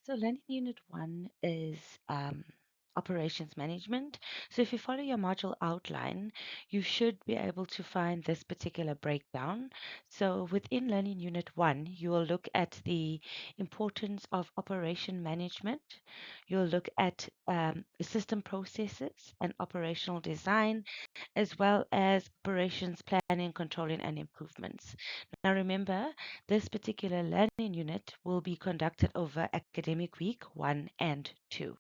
So Learning Unit 1 is operations management. So if you follow your module outline, you should be able to find this particular breakdown. So within Learning Unit 1, you will look at the importance of operation management. You'll look at system processes and operational design, as well as operations planning, controlling, and improvements. Now, remember, this particular learning unit will be conducted over academic week 1 and 2.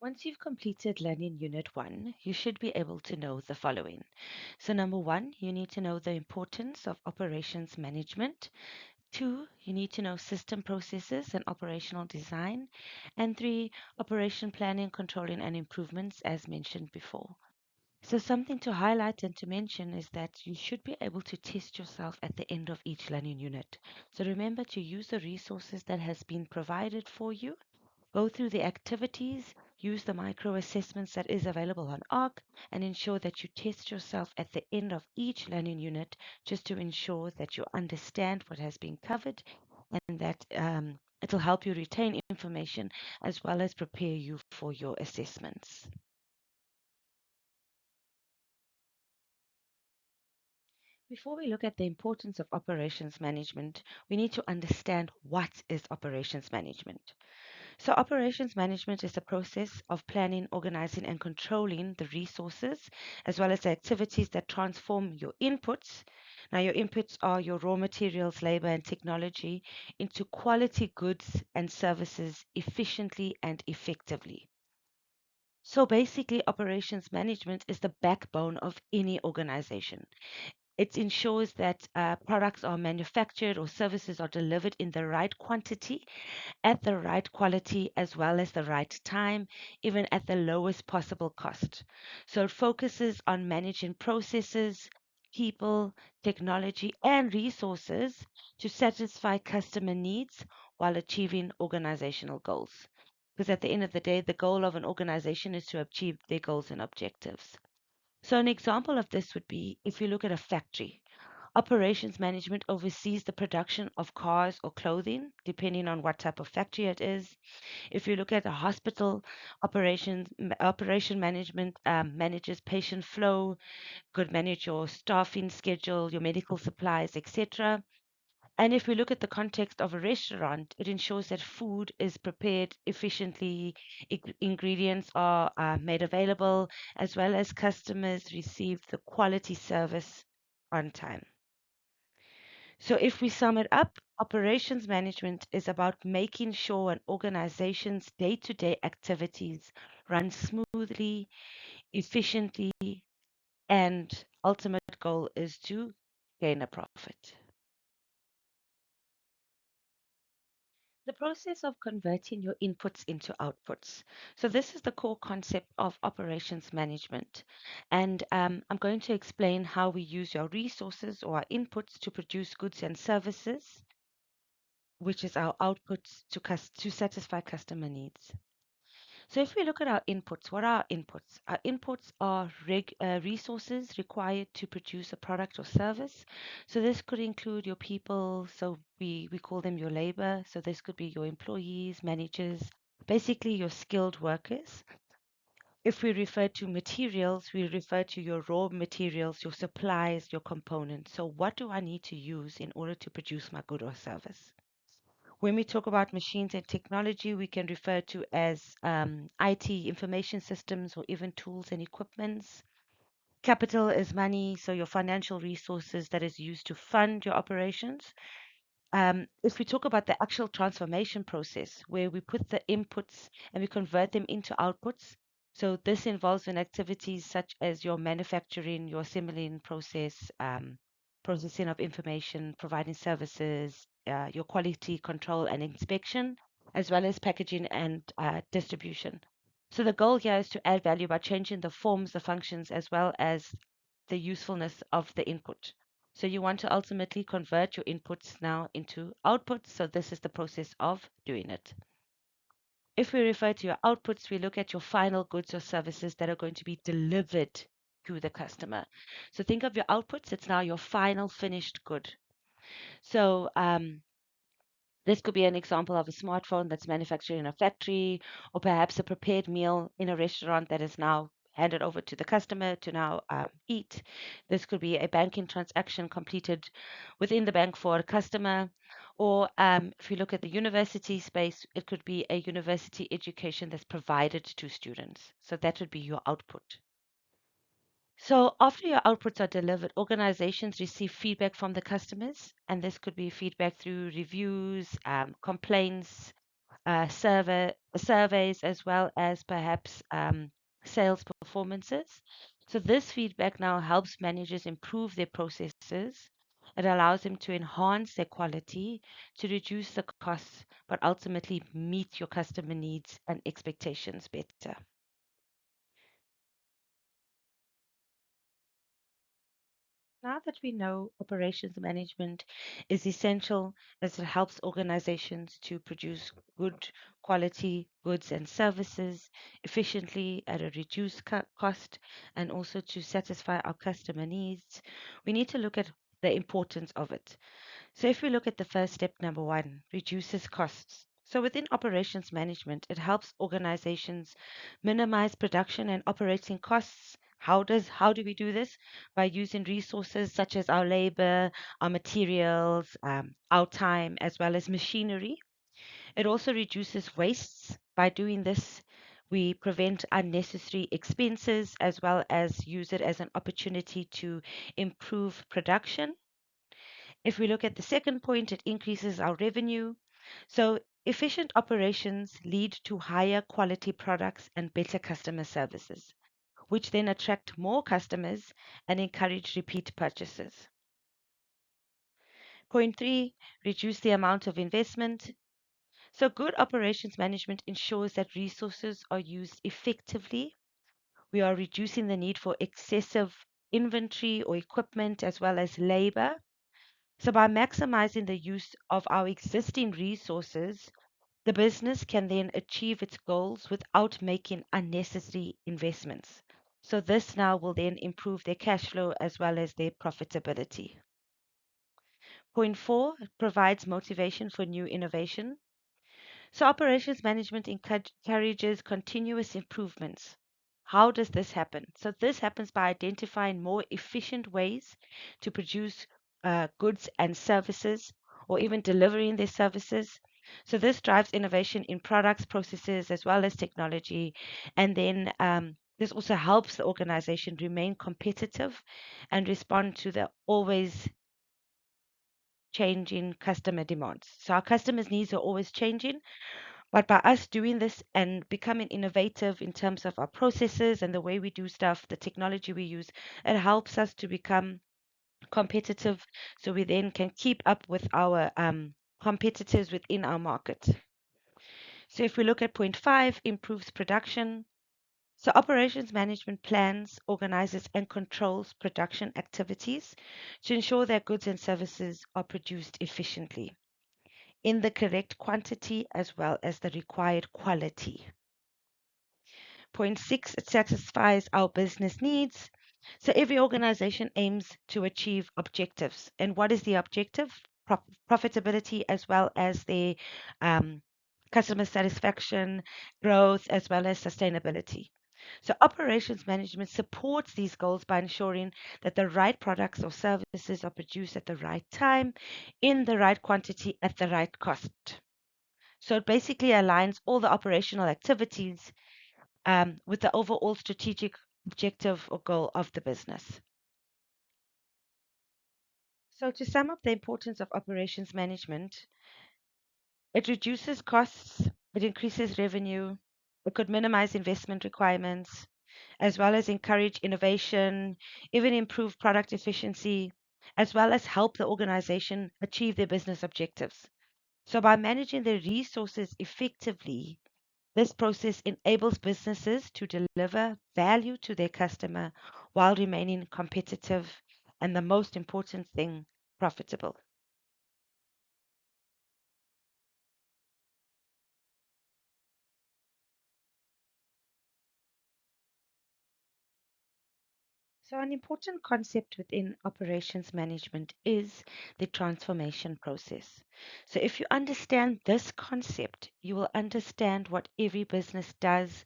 Once you've completed learning unit 1, you should be able to know the following. So, number 1, you need to know the importance of operations management. 2, you need to know system processes and operational design. And 3, operation planning, controlling, and improvements, as mentioned before. So, something to highlight and to mention is that you should be able to test yourself at the end of each learning unit. So, remember to use the resources that has been provided for you. Go through the activities, use the micro assessments that is available on ARC, and ensure that you test yourself at the end of each learning unit just to ensure that you understand what has been covered and that it'll help you retain information as well as prepare you for your assessments. Before we look at the importance of operations management, we need to understand what is operations management. So, operations management is the process of planning, organizing, and controlling the resources as well as the activities that transform your inputs. Now, your inputs are your raw materials, labor, and technology into quality goods and services efficiently and effectively. So, basically, operations management is the backbone of any organization. It ensures that products are manufactured or services are delivered in the right quantity, at the right quality, as well as the right time, even at the lowest possible cost. So it focuses on managing processes, people, technology, and resources to satisfy customer needs while achieving organizational goals. Because at the end of the day, the goal of an organization is to achieve their goals and objectives. So, an example of this would be if you look at a factory. Operations management oversees the production of cars or clothing, depending on what type of factory it is. If you look at a hospital, operation management manages patient flow, could manage your staffing schedule, your medical supplies, etc. And if we look at the context of a restaurant, it ensures that food is prepared efficiently, ingredients are made available, as well as customers receive the quality service on time. So, if we sum it up, operations management is about making sure an organization's day to day activities run smoothly, efficiently, and ultimate goal is to gain a profit. The process of converting your inputs into outputs. So, this is the core concept of operations management. And I'm going to explain how we use your resources or our inputs to produce goods and services, which is our outputs to satisfy customer needs. So, if we look at our inputs, what are our inputs? Our inputs are resources required to produce a product or service. So, this could include your people. So, we call them your labor. So, this could be your employees, managers, basically your skilled workers. If we refer to materials, we refer to your raw materials, your supplies, your components. So, what do I need to use in order to produce my good or service? When we talk about machines and technology, we can refer to as IT, information systems, or even tools and equipments. Capital is money, so your financial resources that is used to fund your operations. If we talk about the actual transformation process, where we put the inputs and we convert them into outputs, so this involves in activities such as your manufacturing, your assembling process, processing of information, providing services, your quality control and inspection, as well as packaging and distribution. So the goal here is to add value by changing the forms, the functions, as well as the usefulness of the input. So you want to ultimately convert your inputs now into outputs. So this is the process of doing it. If we refer to your outputs, we look at your final goods or services that are going to be delivered to the customer. So think of your outputs, it's now your final finished good. So This could be an example of a smartphone that's manufactured in a factory, or perhaps a prepared meal in a restaurant that is now handed over to the customer to now eat. This could be a banking transaction completed within the bank for a customer, or if you look at the university space, it could be a university education that's provided to students. So that would be your output. So after your outputs are delivered, organizations receive feedback from the customers, and this could be feedback through reviews, complaints, surveys, as well as perhaps sales performances. So this feedback now helps managers improve their processes. It allows them to enhance their quality, to reduce the costs, but ultimately meet your customer needs and expectations better. Now that we know operations management is essential as it helps organizations to produce good quality goods and services efficiently at a reduced cost and also to satisfy our customer needs, we need to look at the importance of it. So if we look at the first step, number one, reduces costs. So within operations management, it helps organizations minimize production and operating costs. How do we do this? By using resources such as our labor, our materials, our time, as well as machinery. It also reduces wastes. By doing this, we prevent unnecessary expenses as well as use it as an opportunity to improve production. If we look at the second point, it increases our revenue. So efficient operations lead to higher quality products and better customer services, which then attract more customers and encourage repeat purchases. Point three, reduce the amount of investment. So good operations management ensures that resources are used effectively. We are reducing the need for excessive inventory or equipment as well as labor. So by maximizing the use of our existing resources, the business can then achieve its goals without making unnecessary investments. So this now will then improve their cash flow as well as their profitability. Point four, it provides motivation for new innovation. So operations management encourages continuous improvements. How does this happen? So this happens by identifying more efficient ways to produce goods and services or even delivering their services. So this drives innovation in products, processes, as well as technology. And then this also helps the organization remain competitive and respond to the always changing customer demands. So our customers' needs are always changing. But by us doing this and becoming innovative in terms of our processes and the way we do stuff, the technology we use, it helps us to become competitive so we then can keep up with our competitors within our market. So if we look at point five, improves production. So operations management plans, organizes, and controls production activities to ensure that goods and services are produced efficiently in the correct quantity as well as the required quality. Point six, it satisfies our business needs. So every organization aims to achieve objectives. And what is the objective? Profitability as well as the um, customer satisfaction, growth, as well as sustainability. So operations management supports these goals by ensuring that the right products or services are produced at the right time, in the right quantity, at the right cost. So it basically aligns all the operational activities with the overall strategic objective or goal of the business. So, to sum up the importance of operations management, it reduces costs, it increases revenue, it could minimize investment requirements, as well as encourage innovation, even improve product efficiency, as well as help the organization achieve their business objectives. So, by managing their resources effectively, this process enables businesses to deliver value to their customer while remaining competitive and the most important thing, profitable. So, an important concept within operations management is the transformation process. So, if you understand this concept, you will understand what every business does,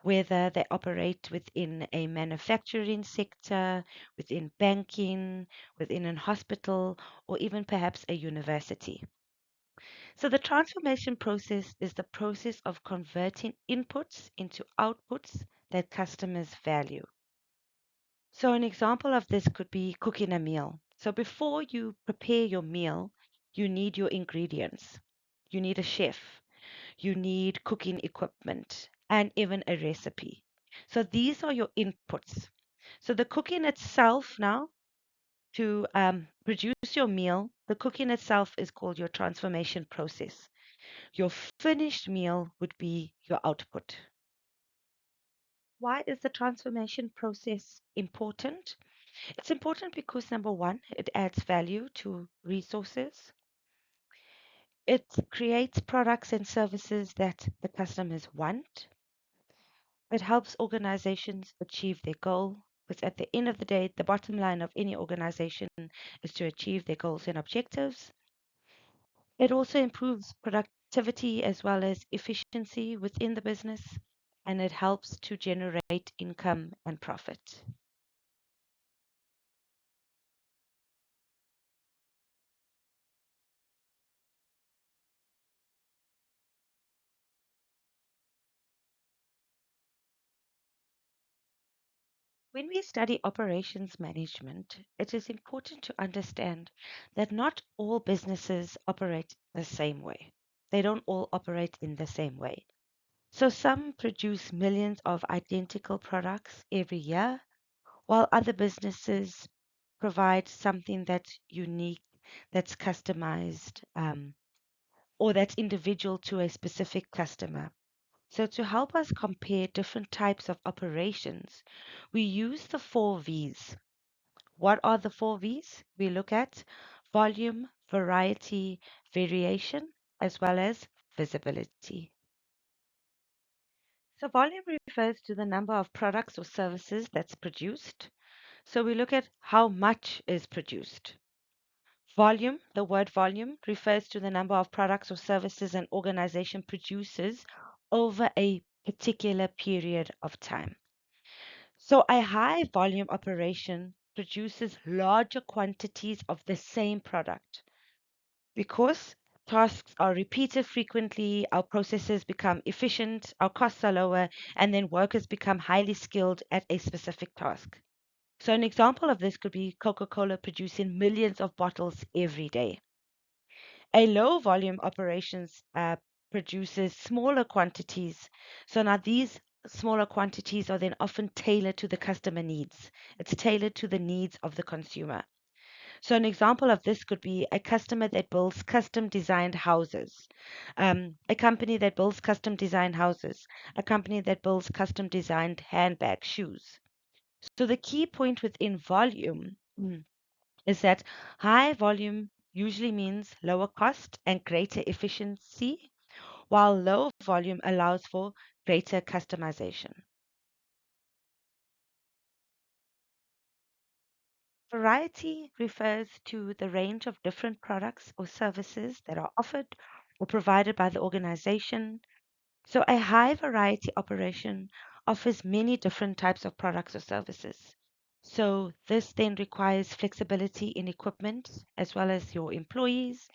whether they operate within a manufacturing sector, within banking, within a hospital, or even perhaps a university. So, the transformation process is the process of converting inputs into outputs that customers value. So, an example of this could be cooking a meal. So, before you prepare your meal, you need your ingredients. You need a chef, you need cooking equipment, and even a recipe. So, these are your inputs. So, the cooking itself now, to produce your meal, the cooking itself is called your transformation process. Your finished meal would be your output. Why is the transformation process important? It's important because number one, it adds value to resources. It creates products and services that the customers want. It helps organizations achieve their goal. Because at the end of the day, the bottom line of any organization is to achieve their goals and objectives. It also improves productivity as well as efficiency within the business, and it helps to generate income and profit. When we study operations management, it is important to understand that not all businesses operate the same way. They don't all operate in the same way. So some produce millions of identical products every year, while other businesses provide something that's unique, that's customized, or that's individual to a specific customer. So, to help us compare different types of operations, we use the four V's. What are the four V's? We look at volume, variety, variation, as well as visibility. So, volume refers to the number of products or services that's produced. So, we look at how much is produced. Volume, the word volume, refers to the number of products or services an organization produces over a particular period of time. So a high volume operation produces larger quantities of the same product because tasks are repeated frequently, our processes become efficient, our costs are lower, and then workers become highly skilled at a specific task. So an example of this could be Coca-Cola producing millions of bottles every day. A low volume operations produces smaller quantities. So now these smaller quantities are then often tailored to the customer needs. It's tailored to the needs of the consumer. So an example of this could be a customer that builds custom designed houses, a company that builds custom designed houses, a company that builds custom designed handbag shoes. So the key point within volume is that high volume usually means lower cost and greater efficiency, while low volume allows for greater customization. Variety refers to the range of different products or services that are offered or provided by the organization. So, a high variety operation offers many different types of products or services. So, this then requires flexibility in equipment as well as your employees.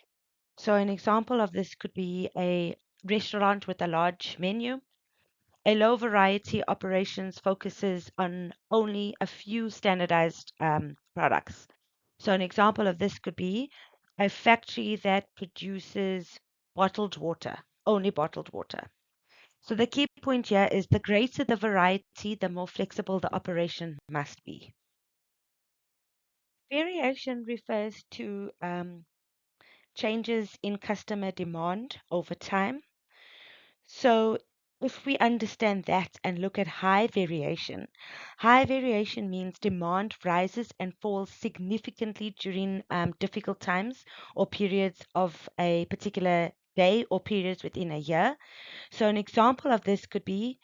So, an example of this could be a restaurant with a large menu. A low variety operations focuses on only a few standardized products. So, an example of this could be a factory that produces bottled water, only bottled water. So, the key point here is the greater the variety, the more flexible the operation must be. Variation refers to changes in customer demand over time. So, if we understand that and look at high variation means demand rises and falls significantly during difficult times or periods of a particular day or periods within a year. So, an example of this could be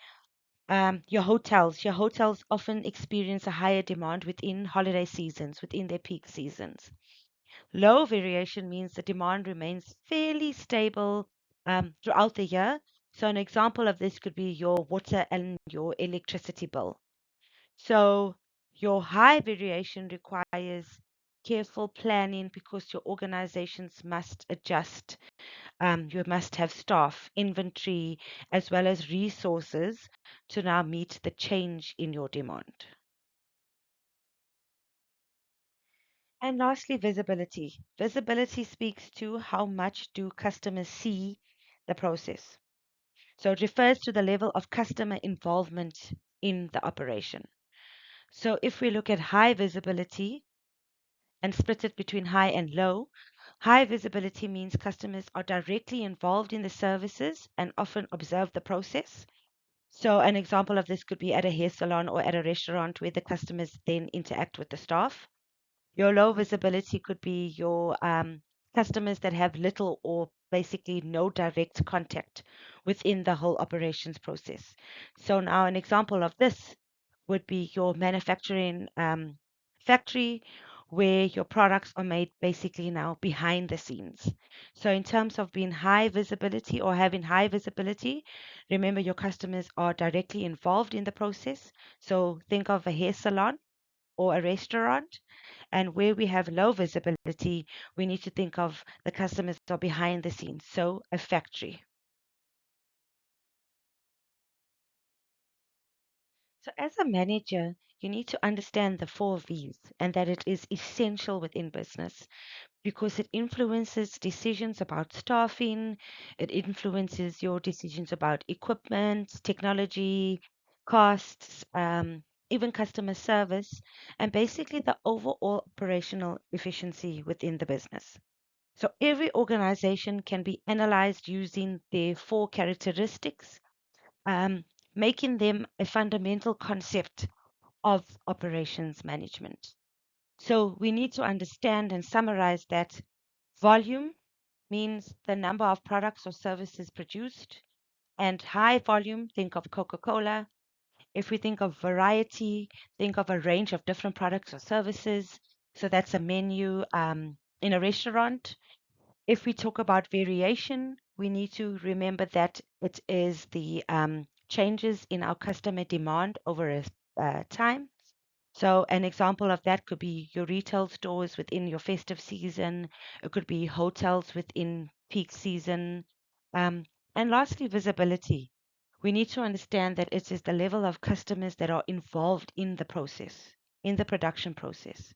Your hotels often experience a higher demand within holiday seasons, within their peak seasons. Low variation means the demand remains fairly stable throughout the year. So an example of this could be your water and your electricity bill. So your high variation requires careful planning because your organizations must adjust. You must have staff, inventory, as well as resources to now meet the change in your demand. And lastly, visibility. Visibility speaks to how much do customers see the process. So it refers to the level of customer involvement in the operation. So if we look at high visibility and split it between high and low, high visibility means customers are directly involved in the services and often observe the process. So an example of this could be at a hair salon or at a restaurant where the customers then interact with the staff. Your low visibility could be your customers that have little or basically no direct contact within the whole operations process. So now an example of this would be your manufacturing factory where your products are made basically now behind the scenes. So in terms of being high visibility or having high visibility, remember your customers are directly involved in the process. So think of a hair salon or a restaurant. And where we have low visibility, we need to think of the customers are behind the scenes, so a factory. So as a manager, you need to understand the four V's and that it is essential within business because it influences decisions about staffing, it influences your decisions about equipment, technology, costs, even customer service, and basically the overall operational efficiency within the business. So every organization can be analyzed using their four characteristics, um, making them a fundamental concept of operations management. So we need to understand and summarize that volume means the number of products or services produced, and high volume, think of Coca Cola. If we think of variety, think of a range of different products or services. So that's a menu in a restaurant. If we talk about variation, we need to remember that it is the changes in our customer demand over a time. So an example of that could be your retail stores within your festive season. It could be hotels within peak season. Um, and lastly, visibility. We need to understand that it is the level of customers that are involved in the process, in the production process.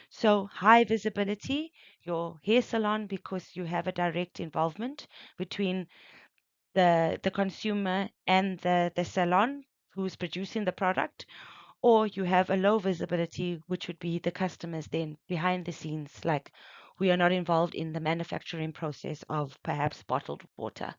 So high visibility, your hair salon, because you have a direct involvement between the consumer and the salon who's producing the product, or you have a low visibility, which would be the customers then behind the scenes, like we are not involved in the manufacturing process of perhaps bottled water.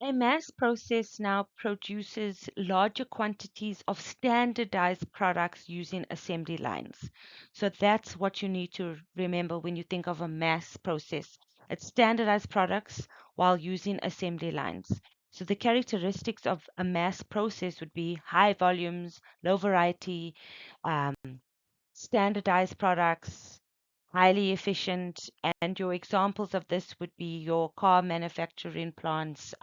A mass process now produces larger quantities of standardized products using assembly lines. So that's what you need to remember when you think of a mass process. It's standardized products while using assembly lines. So the characteristics of a mass process would be high volumes, low variety, um, standardized products, highly efficient. And your examples of this would be your car manufacturing plants,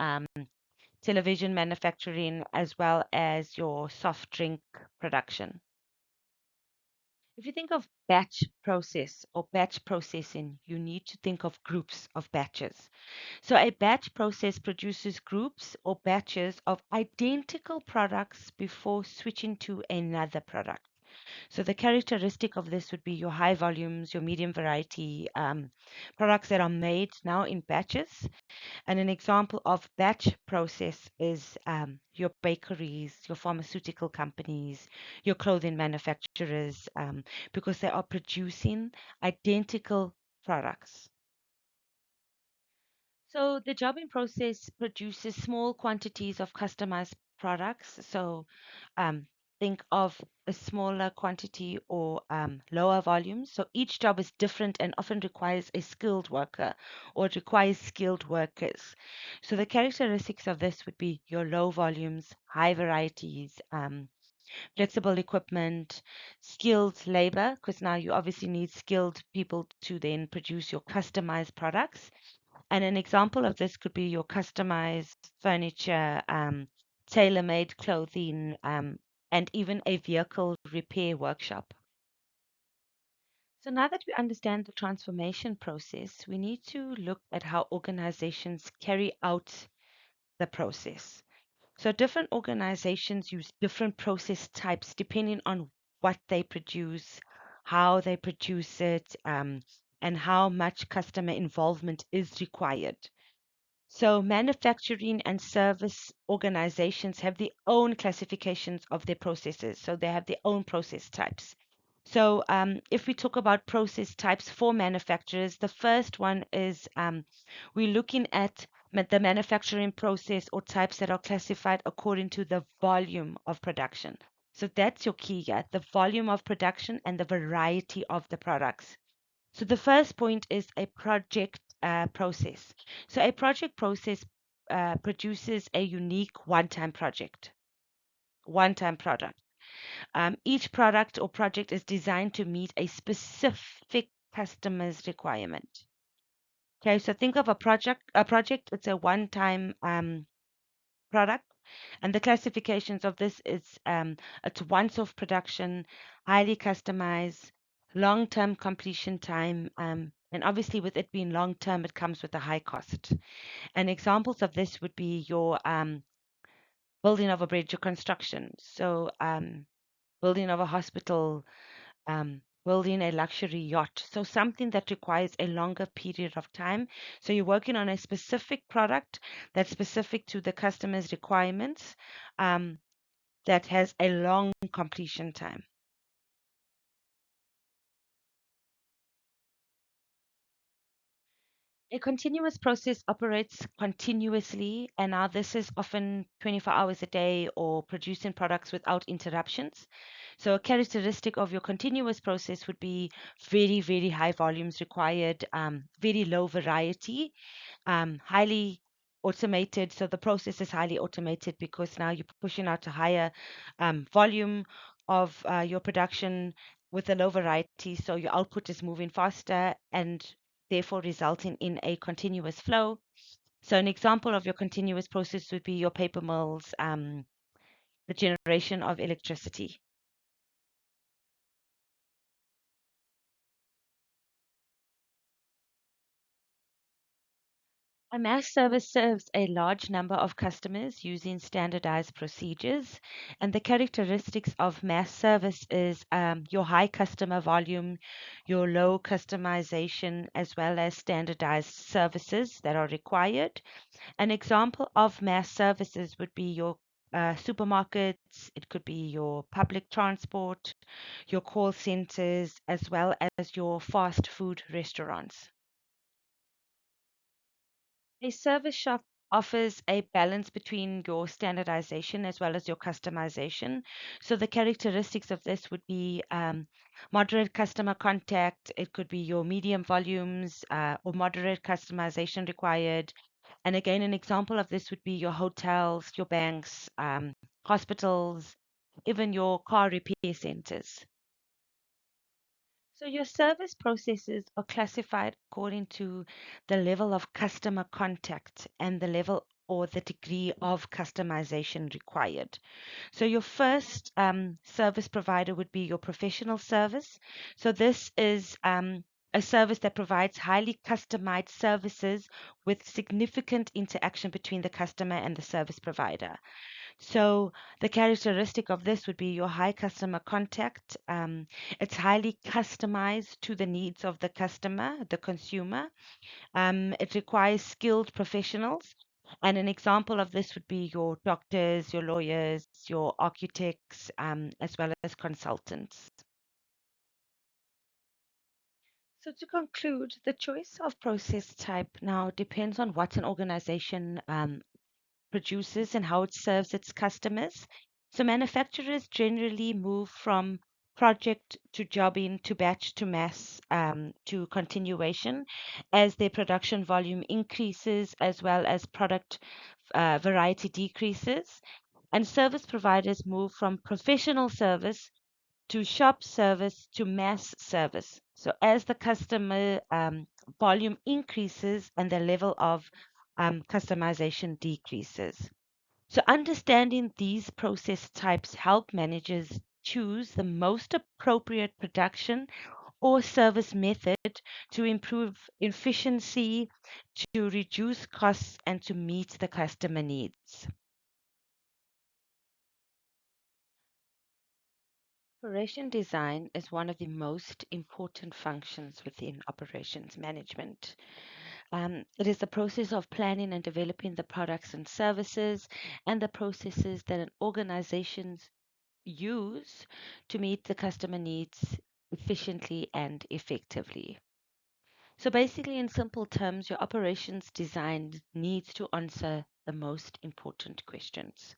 television manufacturing, as well as your soft drink production. If you think of batch process or batch processing, you need to think of groups of batches. So a batch process produces groups or batches of identical products before switching to another product. So the characteristic of this would be your high volumes, your medium variety products that are made now in batches. And an example of batch process is your bakeries, your pharmaceutical companies, your clothing manufacturers, because they are producing identical products. So the jobbing process produces small quantities of customized products. So um, think of a smaller quantity or lower volume. So each job is different and often requires a skilled worker or it requires skilled workers. So the characteristics of this would be your low volumes, high varieties, flexible equipment, skilled labor, because now you obviously need skilled people to then produce your customized products. And an example of this could be your customized furniture, tailor-made clothing, and even a vehicle repair workshop. So now that we understand the transformation process, we need to look at how organizations carry out the process. So different organizations use different process types depending on what they produce, how they produce it, and how much customer involvement is required. So manufacturing and service organizations have their own classifications of their processes. So they have their own process types. So if we talk about process types for manufacturers, the first one is we're looking at the manufacturing process or types that are classified according to the volume of production. So that's your key here, the volume of production and the variety of the products. So the first point is a project process. So a project process produces a unique one-time project, one-time product. Each product or project is designed to meet a specific customer's requirement. Okay, so think of a project. A project, it's a one-time product, and the classifications of this is it's once-off production, highly customized, long-term completion time, and obviously with it being long-term, it comes with a high cost. And examples of this would be your building of a bridge or construction. So building of a hospital, building a luxury yacht. So something that requires a longer period of time. So you're working on a specific product that's specific to the customer's requirements, um, that has a long completion time. A continuous process operates continuously, and now this is often 24 hours a day or producing products without interruptions. So, a characteristic of your continuous process would be very, very high volumes required, very low variety, highly automated. So, the process is highly automated because now you're pushing out a higher volume of your production with a low variety. So, your output is moving faster and therefore resulting in a continuous flow. So an example of your continuous process would be your paper mills, the generation of electricity. A mass service serves a large number of customers using standardized procedures, and the characteristics of mass service is your high customer volume, your low customization, as well as standardized services that are required. An example of mass services would be your supermarkets, it could be your public transport, your call centers, as well as your fast food restaurants. A service shop offers a balance between your standardization as well as your customization. So the characteristics of this would be moderate customer contact. It could be your medium volumes or moderate customization required. And again, an example of this would be your hotels, your banks, hospitals, even your car repair centers. So your service processes are classified according to the level of customer contact and the level or the degree of customization required. So your first service provider would be your professional service. So this is a service that provides highly customized services with significant interaction between the customer and the service provider. So the characteristic of this would be your high customer contact. It's highly customized to the needs of the customer, the consumer. It requires skilled professionals. And an example of this would be your doctors, your lawyers, your architects, as well as consultants. So to conclude, the choice of process type now depends on what an organization produces and how it serves its customers. So manufacturers generally move from project to jobbing to batch to mass to continuation as their production volume increases as well as product variety decreases. And service providers move from professional service to shop service to mass service. So as the customer volume increases and the level of customization decreases. So understanding these process types help managers choose the most appropriate production or service method to improve efficiency, to reduce costs, and to meet the customer needs. Operation design is one of the most important functions within operations management. It is the process of planning and developing the products and services and the processes that an organization use to meet the customer needs efficiently and effectively. So basically, in simple terms, your operations design needs to answer the most important questions.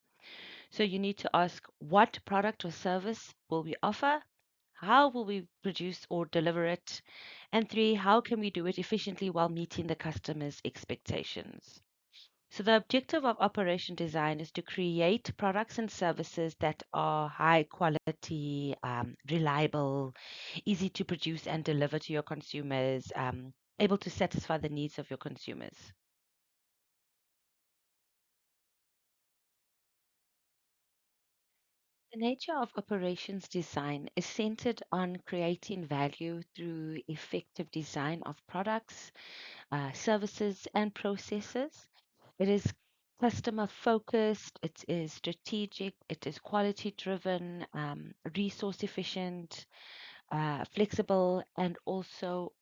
So you need to ask what product or service will we offer? How will we produce or deliver it? And three, how can we do it efficiently while meeting the customer's expectations? So the objective of operation design is to create products and services that are high quality, reliable, easy to produce and deliver to your consumers, able to satisfy the needs of your consumers. The nature of operations design is centered on creating value through effective design of products, services, and processes. It is customer focused, it is strategic, it is quality driven, resource efficient, flexible, and also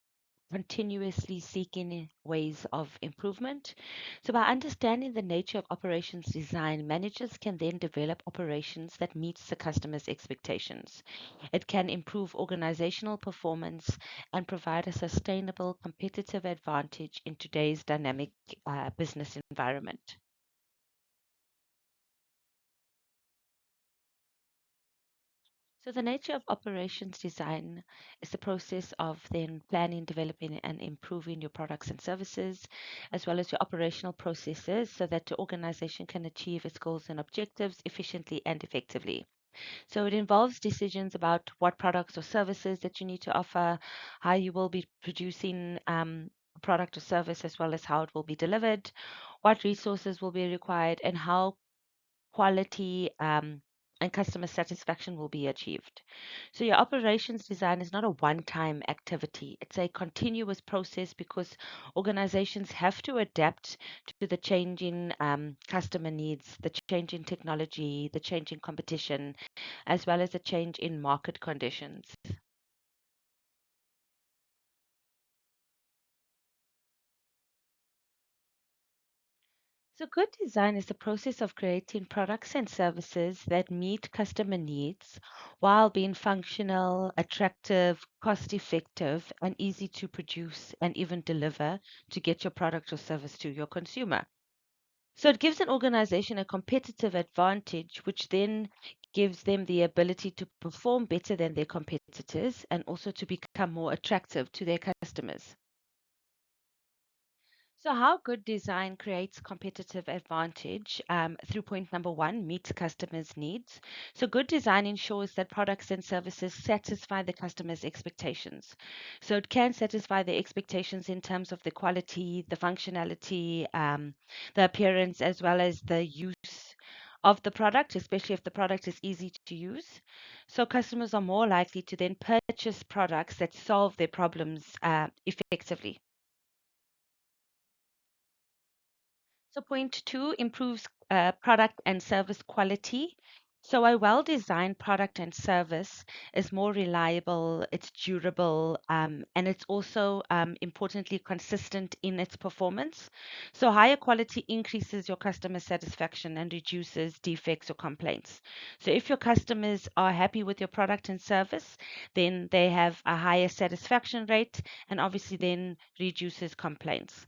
continuously seeking ways of improvement. So, by understanding the nature of operations design, managers can then develop operations that meets the customer's expectations. It can improve organizational performance and provide a sustainable competitive advantage in today's dynamic business environment. So, the nature of operations design is the process of then planning, developing, and improving your products and services, as well as your operational processes, so that the organization can achieve its goals and objectives efficiently and effectively. So, it involves decisions about what products or services that you need to offer, how you will be producing a product or service, as well as how it will be delivered, what resources will be required, and how quality and customer satisfaction will be achieved. So, your operations design is not a one time activity, it's a continuous process because organizations have to adapt to the changing customer needs, the changing technology, the changing competition, as well as the change in market conditions. So, good design is the process of creating products and services that meet customer needs while being functional, attractive, cost effective, and easy to produce and even deliver to get your product or service to your consumer. So, it gives an organization a competitive advantage, which then gives them the ability to perform better than their competitors and also to become more attractive to their customers. So, how good design creates competitive advantage through point number one, meets customers' needs. So, good design ensures that products and services satisfy the customer's expectations. So, it can satisfy the expectations in terms of the quality, the functionality, the appearance, as well as the use of the product, especially if the product is easy to use. So, customers are more likely to then purchase products that solve their problems effectively. So, point two improves product and service quality. So, a well designed product and service is more reliable, it's durable, and it's also importantly consistent in its performance. So, higher quality increases your customer satisfaction and reduces defects or complaints. So, if your customers are happy with your product and service, then they have a higher satisfaction rate and obviously then reduces complaints.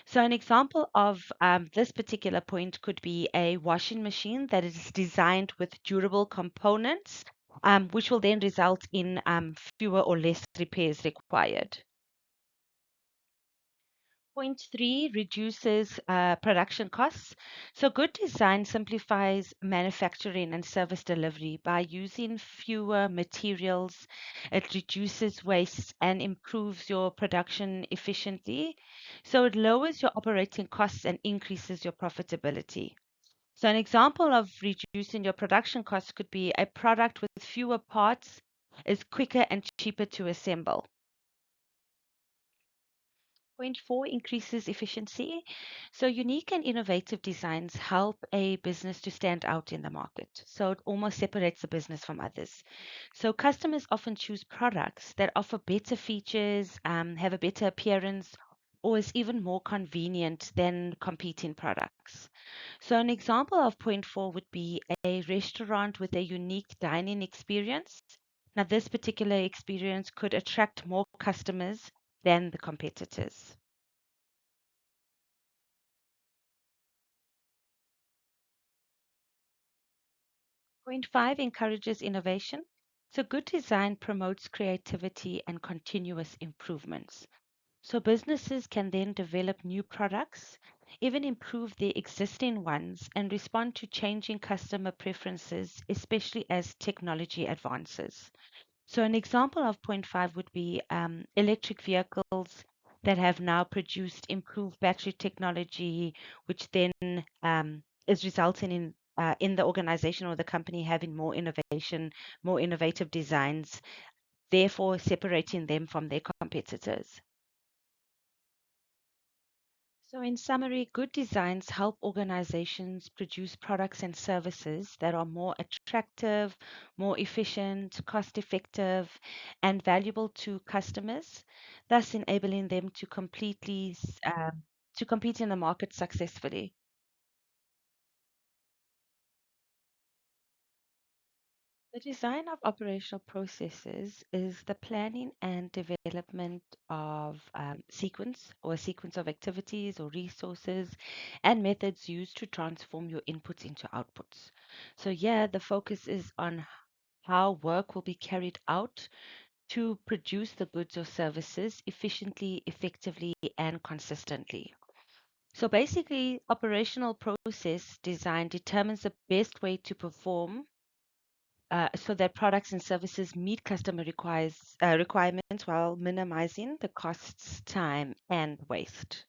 So an example of this particular point could be a washing machine that is designed with durable components, which will then result in fewer or less repairs required. Point three reduces production costs. So good design simplifies manufacturing and service delivery by using fewer materials. It reduces waste and improves your production efficiently. So it lowers your operating costs and increases your profitability. So an example of reducing your production costs could be a product with fewer parts is quicker and cheaper to assemble. Point four increases efficiency. So, unique and innovative designs help a business to stand out in the market. So, it almost separates the business from others. So, customers often choose products that offer better features, have a better appearance, or is even more convenient than competing products. So, an example of point four would be a restaurant with a unique dining experience. Now, this particular experience could attract more customers than the competitors. Point five encourages innovation. So, good design promotes creativity and continuous improvements. So, businesses can then develop new products, even improve their existing ones, and respond to changing customer preferences, especially as technology advances. So, an example of point five would be electric vehicles that have now produced improved battery technology, which then is resulting in the organization or the company having more innovation, more innovative designs, therefore separating them from their competitors. So, in summary, good designs help organizations produce products and services that are more attractive, more efficient, cost effective, and valuable to customers, thus enabling them to to compete in the market successfully. The design of operational processes is the planning and development of sequence or a sequence of activities or resources and methods used to transform your inputs into outputs. So, yeah, the focus is on how work will be carried out to produce the goods or services efficiently, effectively, and consistently. So, basically, operational process design determines the best way to perform so that products and services meet customer requirements while minimizing the costs, time, and waste.